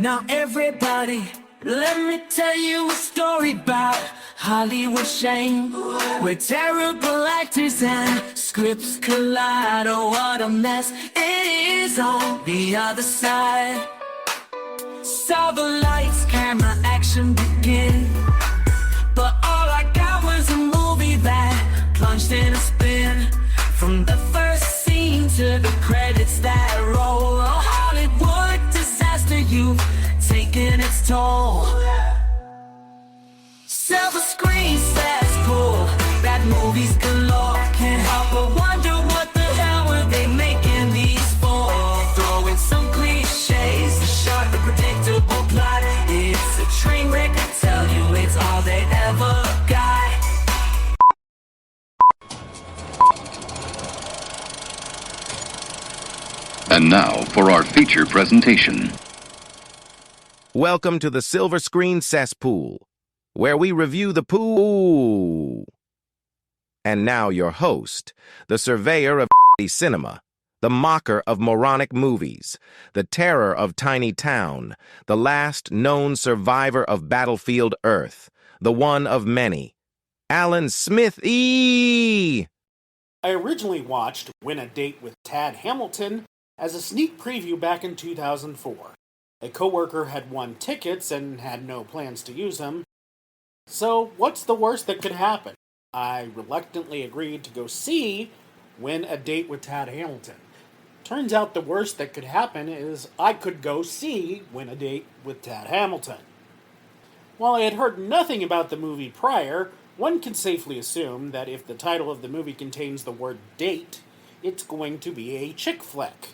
Now everybody, let me tell you a story about Hollywood shame, where terrible actors and scripts collide. Oh, what a mess it is on the other side. Saw the lights, camera, action begin, but all I got was a movie that plunged in a spin. From the first scene to the credits that roll, a Hollywood disaster, you've taken its toll. Silver screen cesspool, bad movies galore. Can't help but wonder what the hell were they making these for? Throw in some cliches, a sharp and predictable plot. It's a train wreck, I tell you, it's all they ever got. And now for our feature presentation. Welcome to the Silver Screen Cesspool, where we review the pool. And now your host, the surveyor of cinema, the mocker of moronic movies, the terror of tiny town, the last known survivor of battlefield Earth, the one of many, Alan Smith-E. I originally watched Win a Date with Tad Hamilton as a sneak preview back in 2004. A coworker had won tickets and had no plans to use them. So what's the worst that could happen? I reluctantly agreed to go see Win a Date with Tad Hamilton. Turns out the worst that could happen is I could go see Win a Date with Tad Hamilton. While I had heard nothing about the movie prior, one can safely assume that if the title of the movie contains the word date, it's going to be a chick flick.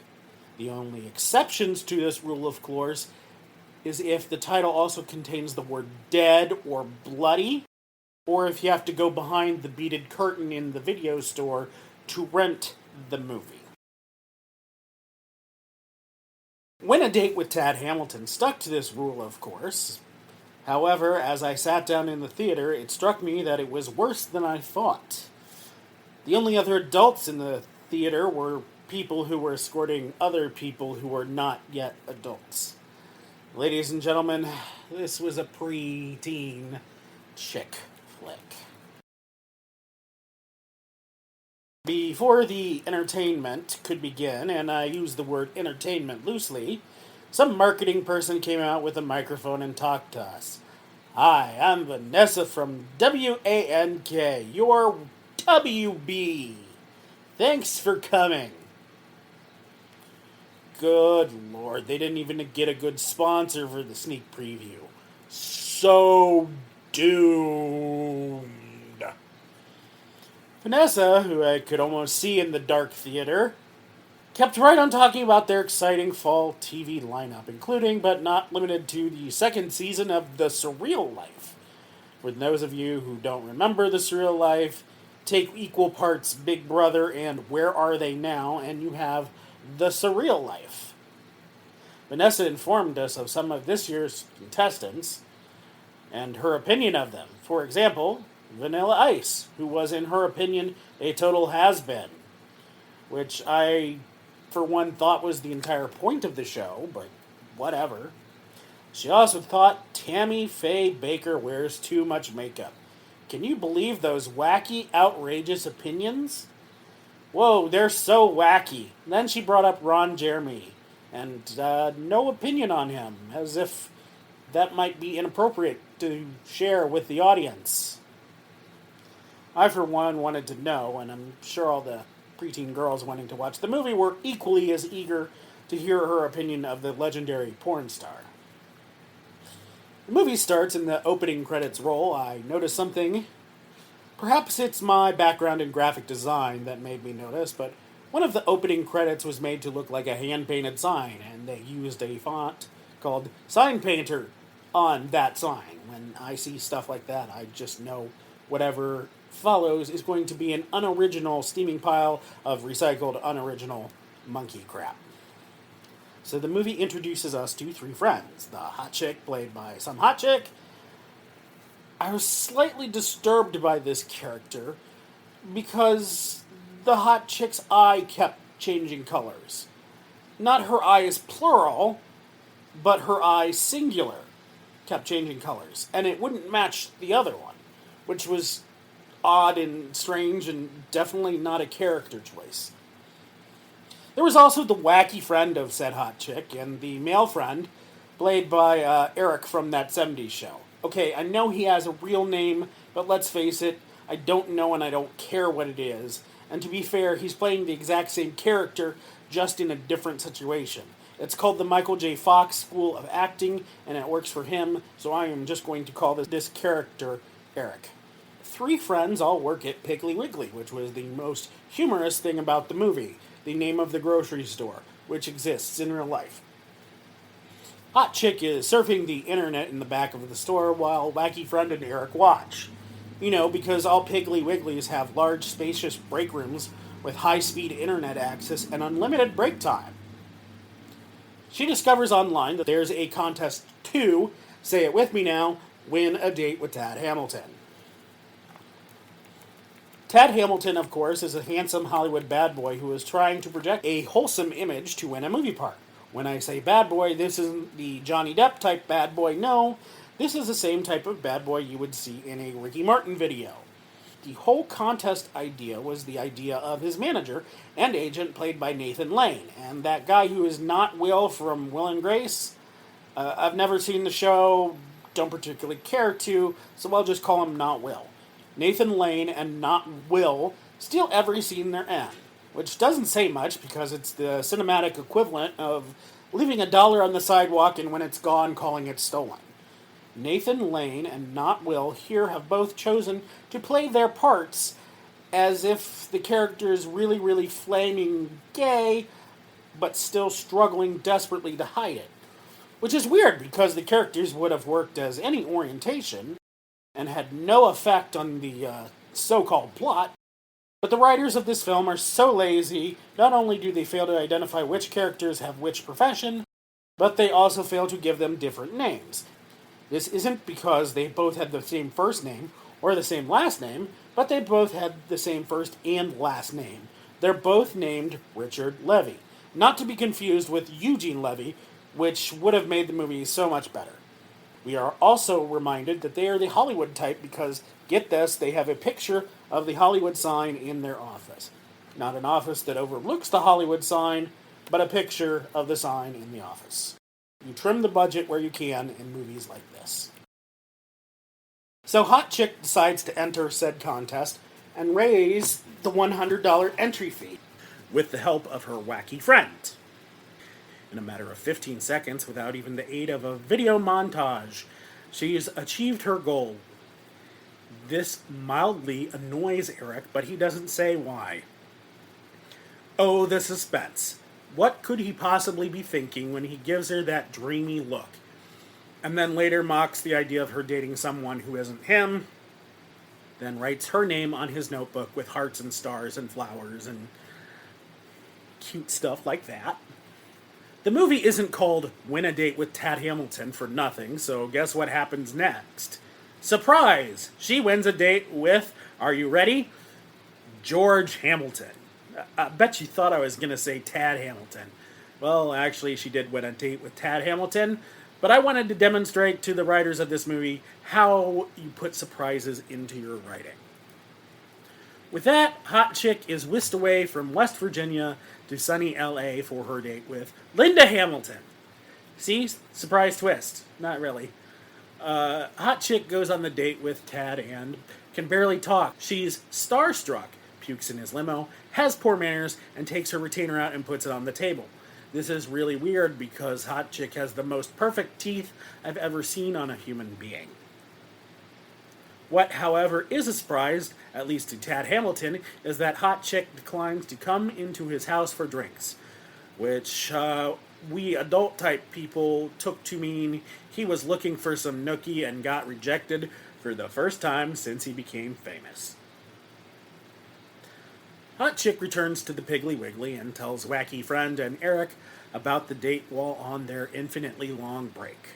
The only exceptions to this rule, of course, is if the title also contains the word dead or bloody, or if you have to go behind the beaded curtain in the video store to rent the movie. Win a Date with Tad Hamilton stuck to this rule, of course. However, as I sat down in the theater, it struck me that it was worse than I thought. The only other adults in the theater were people who were escorting other people who were not yet adults. Ladies and gentlemen, this was a pre-teen chick flick. Before the entertainment could begin, and I use the word entertainment loosely, some marketing person came out with a microphone and talked to us. Hi, I'm Vanessa from WANK, your WB. Thanks for coming. Good Lord, they didn't even get a good sponsor for the sneak preview. So doomed. Vanessa, who I could almost see in the dark theater, kept right on talking about their exciting fall TV lineup, including but not limited to the second season of The Surreal Life. For those of you who don't remember The Surreal Life, take equal parts Big Brother and Where Are They Now, and you have The Surreal Life. Vanessa informed us of some of this year's contestants and her opinion of them. For example, Vanilla Ice, who was, in her opinion, a total has-been, which I, for one, thought was the entire point of the show, but whatever. She also thought Tammy Faye Baker wears too much makeup. Can you believe those wacky, outrageous opinions? Whoa, they're so wacky. Then she brought up Ron Jeremy, and no opinion on him, as if that might be inappropriate to share with the audience. I, for one, wanted to know, and I'm sure all the preteen girls wanting to watch the movie were equally as eager to hear her opinion of the legendary porn star. The movie starts and the opening credits roll. I noticed something. Perhaps it's my background in graphic design that made me notice, but one of the opening credits was made to look like a hand-painted sign, and they used a font called Sign Painter on that sign. When I see stuff like that, I just know whatever follows is going to be an unoriginal steaming pile of recycled, unoriginal monkey crap. So the movie introduces us to three friends. The hot chick, played by some hot chick. I was slightly disturbed by this character because the hot chick's eye kept changing colors. Not her eyes plural, but her eye, singular, kept changing colors, and it wouldn't match the other one, which was odd and strange and definitely not a character choice. There was also the wacky friend of said hot chick, and the male friend, played by Eric from that '70s show. Okay, I know he has a real name, but let's face it, I don't know and I don't care what it is. And to be fair, he's playing the exact same character, just in a different situation. It's called the Michael J. Fox School of Acting, and it works for him, so I am just going to call this character Eric. Three friends all work at Piggly Wiggly, which was the most humorous thing about the movie, the name of the grocery store, which exists in real life. Hot Chick is surfing the internet in the back of the store while Wacky Friend and Eric watch. You know, because all Piggly Wigglies have large, spacious break rooms with high speed internet access and unlimited break time. She discovers online that there's a contest to, say it with me now, win a date with Tad Hamilton. Tad Hamilton, of course, is a handsome Hollywood bad boy who is trying to project a wholesome image to win a movie part. When I say bad boy, this isn't the Johnny Depp type bad boy, no. This is the same type of bad boy you would see in a Ricky Martin video. The whole contest idea was the idea of his manager and agent, played by Nathan Lane, and that guy who is not Will from Will and Grace. I've never seen the show, don't particularly care to, so I'll just call him Not Will. Nathan Lane and Not Will steal every scene they're in, which doesn't say much because it's the cinematic equivalent of leaving $1 on the sidewalk and when it's gone, calling it stolen. Nathan Lane and Not Will here have both chosen to play their parts as if the character is really, really flaming gay, but still struggling desperately to hide it. Which is weird because the characters would have worked as any orientation and had no effect on the so-called plot. But the writers of this film are so lazy, not only do they fail to identify which characters have which profession, but they also fail to give them different names. This isn't because they both had the same first name or the same last name, but they both had the same first and last name. They're both named Richard Levy, not to be confused with Eugene Levy, which would have made the movie so much better. We are also reminded that they are the Hollywood type because, get this, they have a picture of the Hollywood sign in their office. Not an office that overlooks the Hollywood sign, but a picture of the sign in the office. You trim the budget where you can in movies like this. So Hot Chick decides to enter said contest and raise the $100 entry fee with the help of her wacky friend. In a matter of 15 seconds, without even the aid of a video montage, she's achieved her goal. This mildly annoys Eric, but he doesn't say why. Oh, the suspense. What could he possibly be thinking when he gives her that dreamy look? And then later mocks the idea of her dating someone who isn't him, then writes her name on his notebook with hearts and stars and flowers and cute stuff like that. The movie isn't called Win a Date with Tad Hamilton for nothing, so guess what happens next? Surprise! She wins a date with, are you ready? George Hamilton. I bet you thought I was going to say Tad Hamilton. Well, actually, she did win a date with Tad Hamilton, but I wanted to demonstrate to the writers of this movie how you put surprises into your writing. With that, Hot Chick is whisked away from West Virginia to sunny LA for her date with Linda Hamilton. See? Surprise twist. Not really. Hot Chick goes on the date with Tad and can barely talk. She's starstruck, pukes in his limo, has poor manners, and takes her retainer out and puts it on the table. This is really weird because Hot Chick has the most perfect teeth I've ever seen on a human being. What, however, is a surprise, at least to Tad Hamilton, is that Hot Chick declines to come into his house for drinks, which we adult-type people took to mean he was looking for some nookie and got rejected for the first time since he became famous. Hot Chick returns to the Piggly Wiggly and tells Wacky Friend and Eric about the date while on their infinitely long break.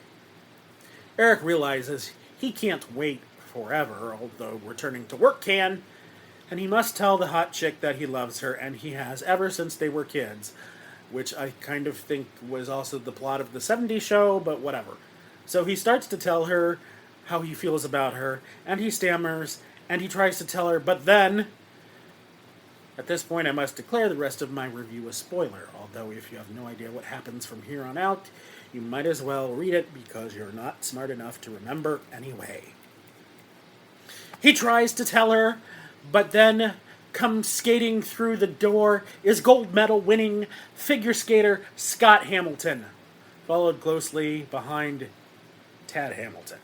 Eric realizes he can't wait forever, although returning to work can, and he must tell the Hot Chick that he loves her, and he has ever since they were kids. which I kind of think was also the plot of the '70s show, but whatever. So he starts to tell her how he feels about her, and he stammers, and he tries to tell her, but then, at this point I must declare the rest of my review a spoiler, although if you have no idea what happens from here on out, you might as well read it because you're not smart enough to remember anyway. He tries to tell her, but then comes skating through the door is gold medal winning figure skater Scott Hamilton, followed closely behind Tad Hamilton.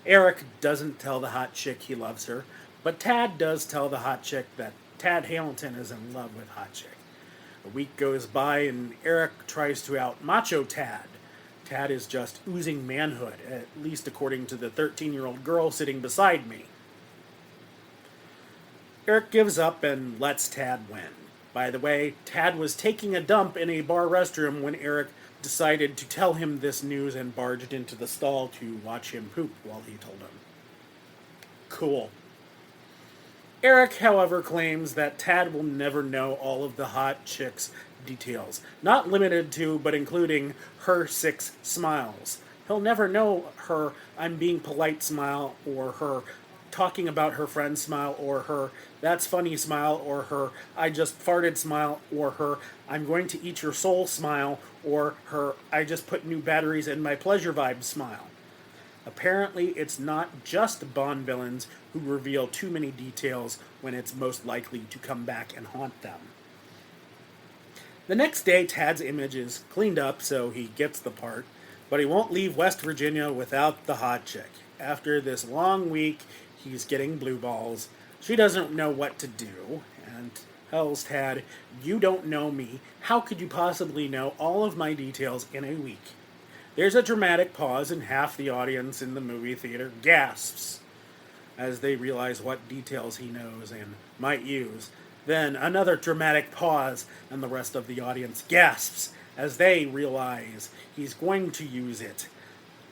Eric doesn't tell the hot chick he loves her, but Tad does tell the hot chick that Tad Hamilton is in love with hot chick. A week goes by and Eric tries to out macho Tad. Tad is just oozing manhood, at least according to the 13-year-old girl sitting beside me. Eric gives up and lets Tad win. By the way, Tad was taking a dump in a bar restroom when Eric decided to tell him this news and barged into the stall to watch him poop while he told him. Cool. Eric, however, claims that Tad will never know all of the hot chick's details, not limited to, but including her 6 smiles. He'll never know her "I'm being polite" smile, or her talking about her friend smile, or her "that's funny" smile, or her "I just farted" smile, or her "I'm going to eat your soul" smile, or her "I just put new batteries in my pleasure vibe" smile. Apparently, it's not just Bond villains who reveal too many details when it's most likely to come back and haunt them. The next day, Tad's image is cleaned up, so he gets the part, but he won't leave West Virginia without the hot chick. After this long week, he's getting blue balls. She doesn't know what to do, and tells Tad, "You don't know me. How could you possibly know all of my details in a week?" There's a dramatic pause, and half the audience in the movie theater gasps as they realize what details he knows and might use. Then another dramatic pause, and the rest of the audience gasps as they realize he's going to use it.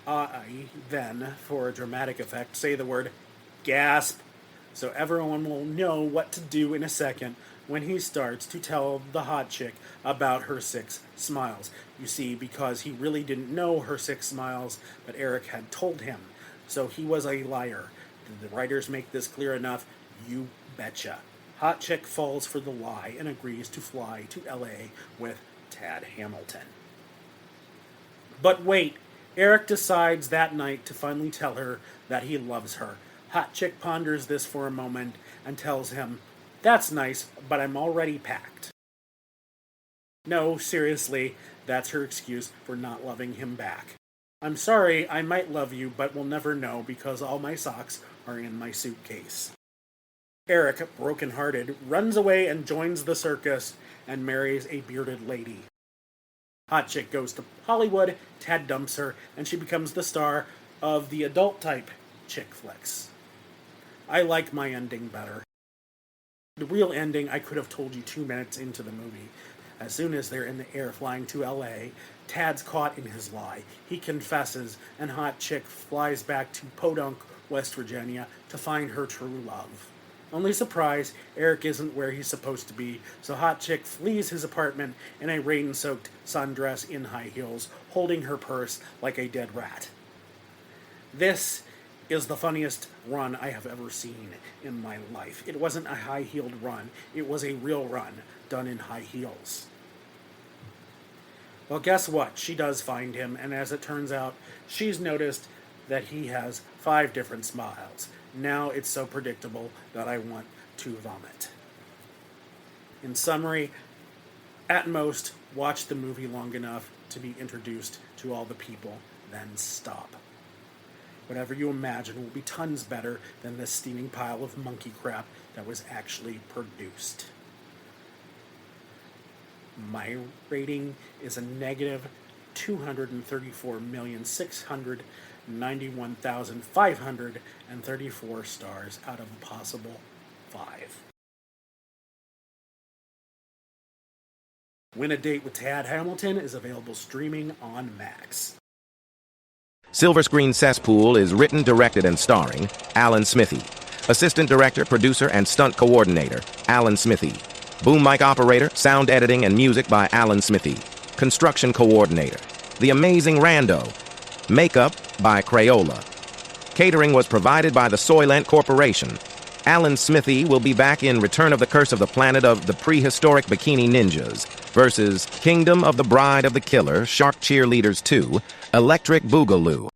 I then, for a dramatic effect, say the word gasp, so everyone will know what to do in a second when he starts to tell the hot chick about her 6 smiles. You see, because he really didn't know her 6 smiles, but Eric had told him, so he was a liar. Did the writers make this clear enough? You betcha. Hot chick falls for the lie and agrees to fly to LA with Tad Hamilton. But wait, Eric decides that night to finally tell her that he loves her. Hot chick ponders this for a moment and tells him, "That's nice, but I'm already packed." No, seriously, that's her excuse for not loving him back. "I'm sorry, I might love you, but we'll never know because all my socks are in my suitcase." Eric, brokenhearted, runs away and joins the circus and marries a bearded lady. Hot chick goes to Hollywood, Tad dumps her, and she becomes the star of the adult-type chick flicks. I like my ending better. The real ending I could have told you 2 minutes into the movie. As soon as they're in the air flying to LA, Tad's caught in his lie. He confesses, and hot chick flies back to Podunk, West Virginia, to find her true love. Only surprise, Eric isn't where he's supposed to be, so hot chick flees his apartment in a rain-soaked sundress in high heels, holding her purse like a dead rat. This is the funniest run I have ever seen in my life. It wasn't a high-heeled run. It was a real run, done in high heels. Well, guess what? She does find him, and as it turns out, she's noticed that he has 5 different smiles. Now it's so predictable that I want to vomit. In summary, at most, watch the movie long enough to be introduced to all the people, then stop. Whatever you imagine will be tons better than this steaming pile of monkey crap that was actually produced. My rating is a negative 234,691,534 stars out of a possible 5. Win a Date with Tad Hamilton is available streaming on Max. Silver Screen Cesspool is written, directed, and starring Alan Smithy. Assistant director, producer, and stunt coordinator, Alan Smithy. Boom mic operator, sound editing, and music by Alan Smithy. Construction coordinator, The Amazing Rando. Makeup by Crayola. Catering was provided by the Soylent Corporation. Alan Smithy will be back in Return of the Curse of the Planet of the Prehistoric Bikini Ninjas versus Kingdom of the Bride of the Killer, Shark Cheerleaders 2, Electric Boogaloo.